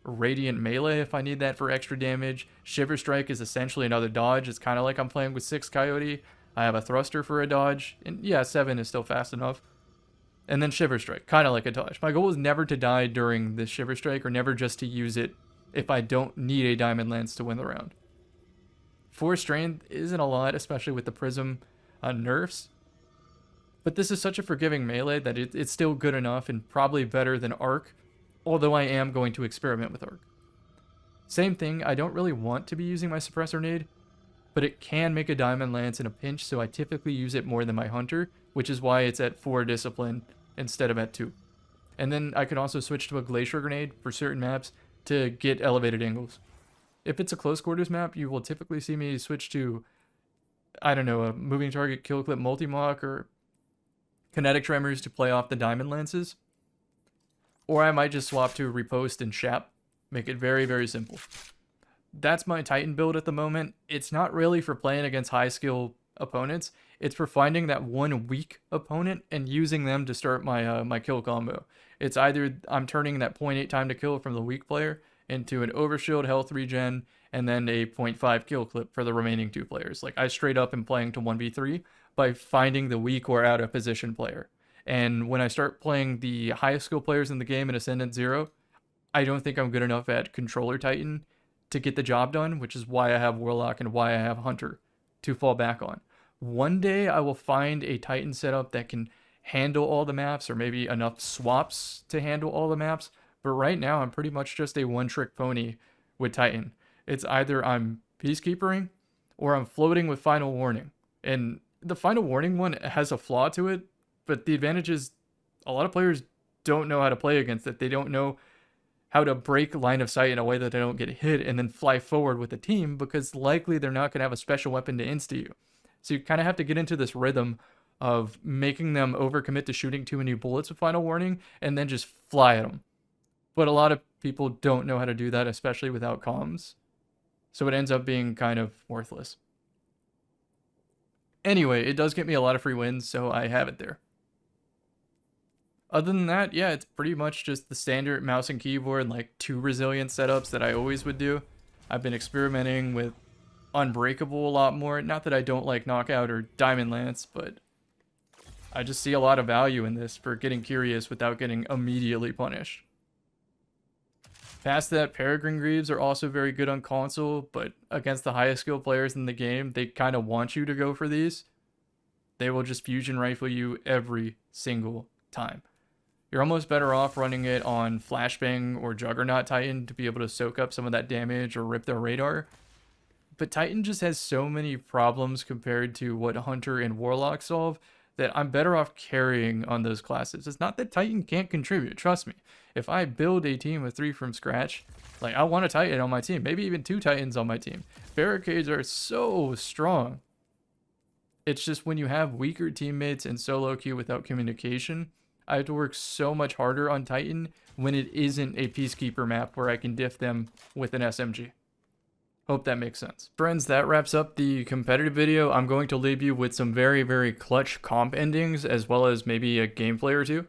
Radiant Melee if I need that for extra damage. Shiver Strike is essentially another dodge. It's kind of like I'm playing with 6 Coyote. I have a Thruster for a dodge, and yeah, 7 is still fast enough. And then Shiver Strike, kind of like a dodge. My goal is never to die during this Shiver Strike, or never just to use it if I don't need a Diamond Lance to win the round. 4 Strength isn't a lot, especially with the Prism nerfs. But this is such a forgiving melee that it's still good enough and probably better than Arc, although I am going to experiment with Arc. Same thing, I don't really want to be using my Suppressor Nade, but it can make a Diamond Lance in a pinch, so I typically use it more than my Hunter, which is why it's at 4 Discipline instead of at 2. And then I can also switch to a Glacier Grenade for certain maps to get elevated angles. If it's a close quarters map, you will typically see me switch to, I don't know, a moving target kill clip multi-mock or kinetic tremors to play off the Diamond Lances. Or I might just swap to Riposte and Shap. Make it very, very simple. That's my Titan build at the moment. It's not really for playing against high skill opponents. It's for finding that one weak opponent and using them to start my my kill combo. It's either I'm turning that 0.8 time to kill from the weak player into an overshield health regen and then a 0.5 kill clip for the remaining 2 players. Like, I straight up am playing to 1v3 by finding the weak or out of position player. And when I start playing the highest skill players in the game in Ascendant 0, I don't think I'm good enough at Controller Titan to get the job done, which is why I have Warlock and why I have Hunter to fall back on. One day I will find a Titan setup that can handle all the maps, or maybe enough swaps to handle all the maps, but right now I'm pretty much just a one-trick pony with Titan. It's either I'm Peacekeepering or I'm floating with Final Warning. And the Final Warning one has a flaw to it, but the advantage is a lot of players don't know how to play against it. They don't know how to break line of sight in a way that they don't get hit and then fly forward with the team, because likely they're not going to have a special weapon to insta you. So you kind of have to get into this rhythm of making them overcommit to shooting too many bullets with Final Warning and then just fly at them. But a lot of people don't know how to do that, especially without comms. So it ends up being kind of worthless. Anyway, it does get me a lot of free wins, so I have it there. Other than that, yeah, it's pretty much just the standard mouse and keyboard, like 2 resilient setups that I always would do. I've been experimenting with Unbreakable a lot more. Not that I don't like Knockout or Diamond Lance, but I just see a lot of value in this for getting curious without getting immediately punished. Past that, Peregrine Greaves are also very good on console, but against the highest skill players in the game, they kind of want you to go for these. They will just fusion rifle you every single time. You're almost better off running it on Flashbang or Juggernaut Titan to be able to soak up some of that damage or rip their radar. But Titan just has so many problems compared to what Hunter and Warlock solve that I'm better off carrying on those classes. It's not that Titan can't contribute, trust me. If I build a team of 3 from scratch, like, I want a Titan on my team, maybe even 2 Titans on my team. Barricades are so strong. It's just when you have weaker teammates in solo queue without communication, I have to work so much harder on Titan when it isn't a Peacekeeper map where I can diff them with an SMG. Hope that makes sense. Friends, that wraps up the competitive video. I'm going to leave you with some very, very clutch comp endings, as well as maybe a gameplay or two.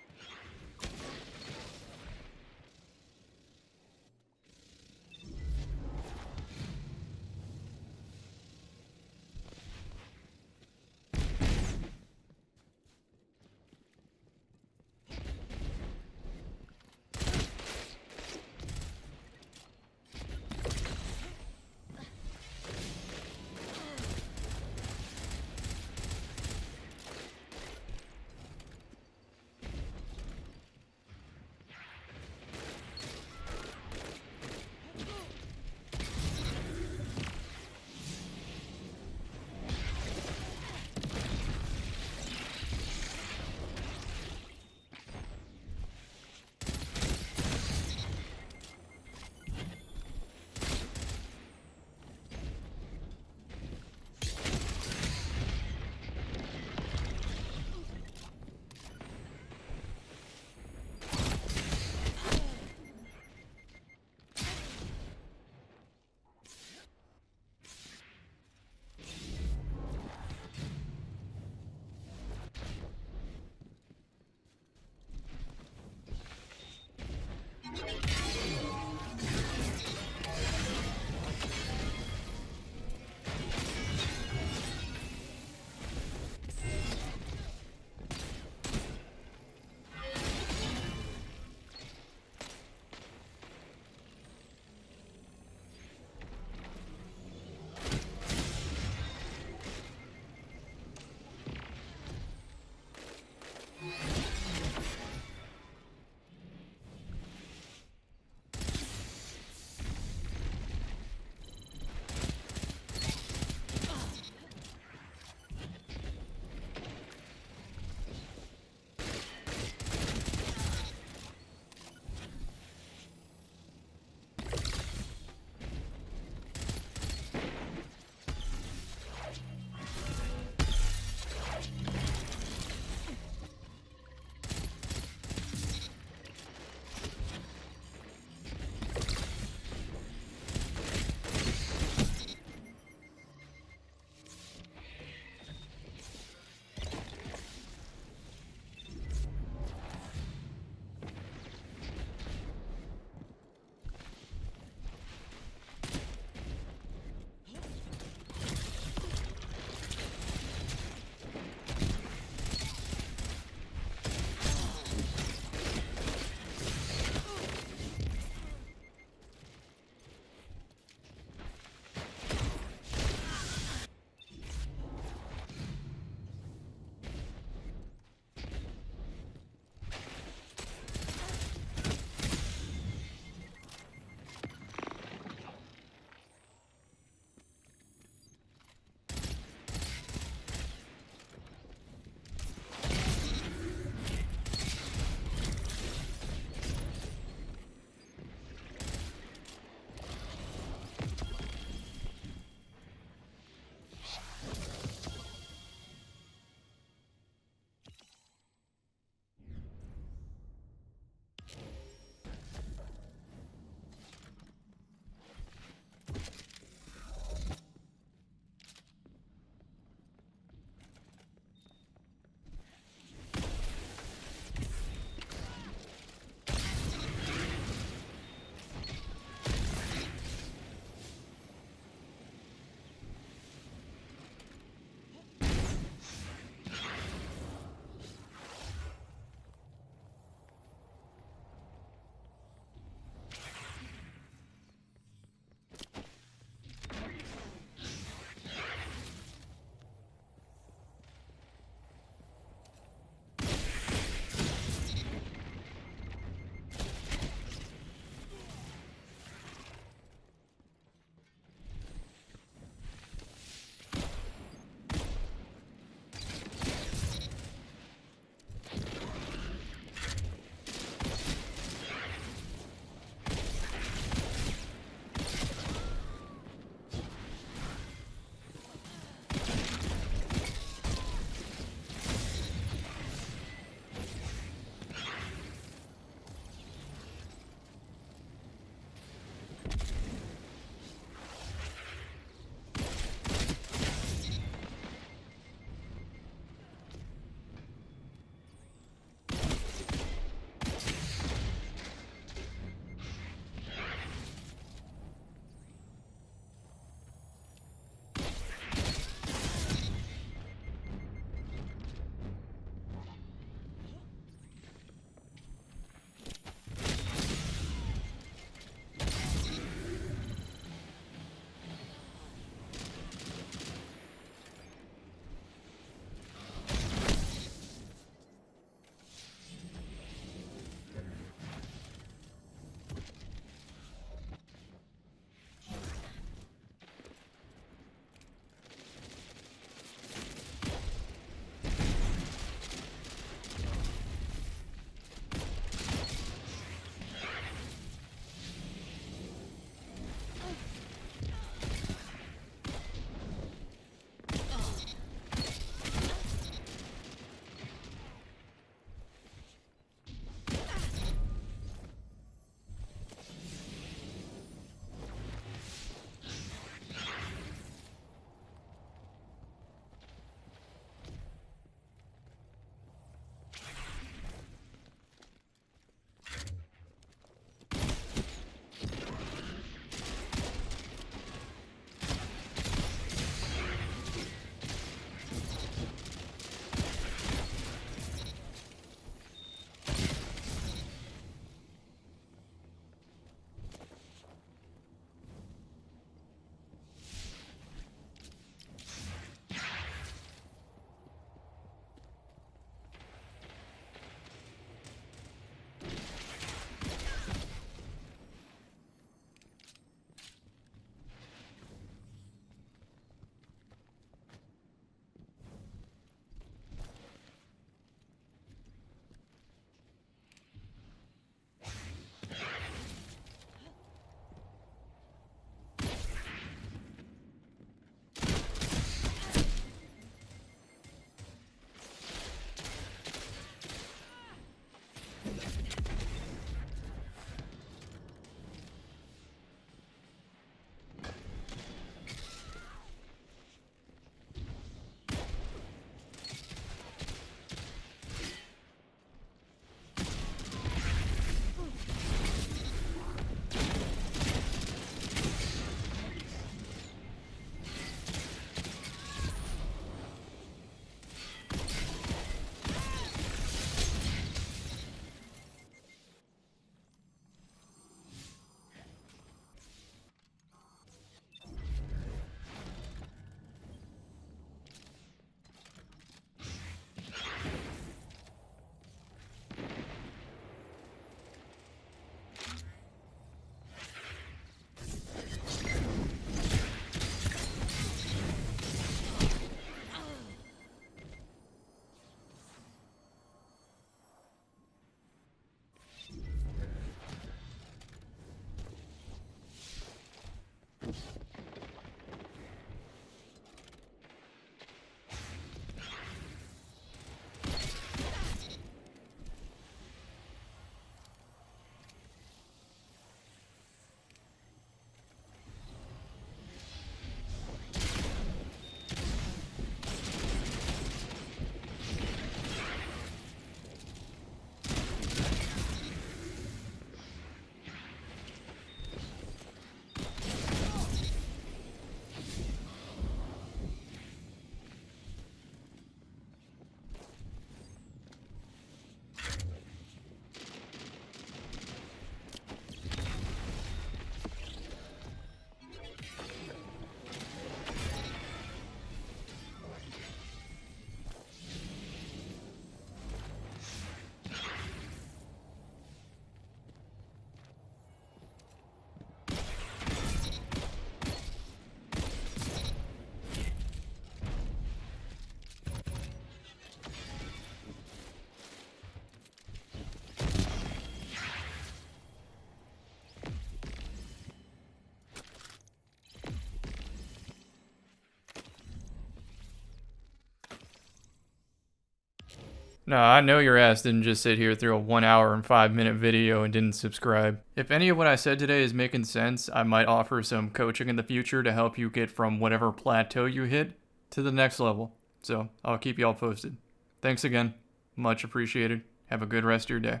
No, I know your ass didn't just sit here through a 1 hour and 5 minute video and didn't subscribe. If any of what I said today is making sense, I might offer some coaching in the future to help you get from whatever plateau you hit to the next level. So I'll keep y'all posted. Thanks again. Much appreciated. Have a good rest of your day.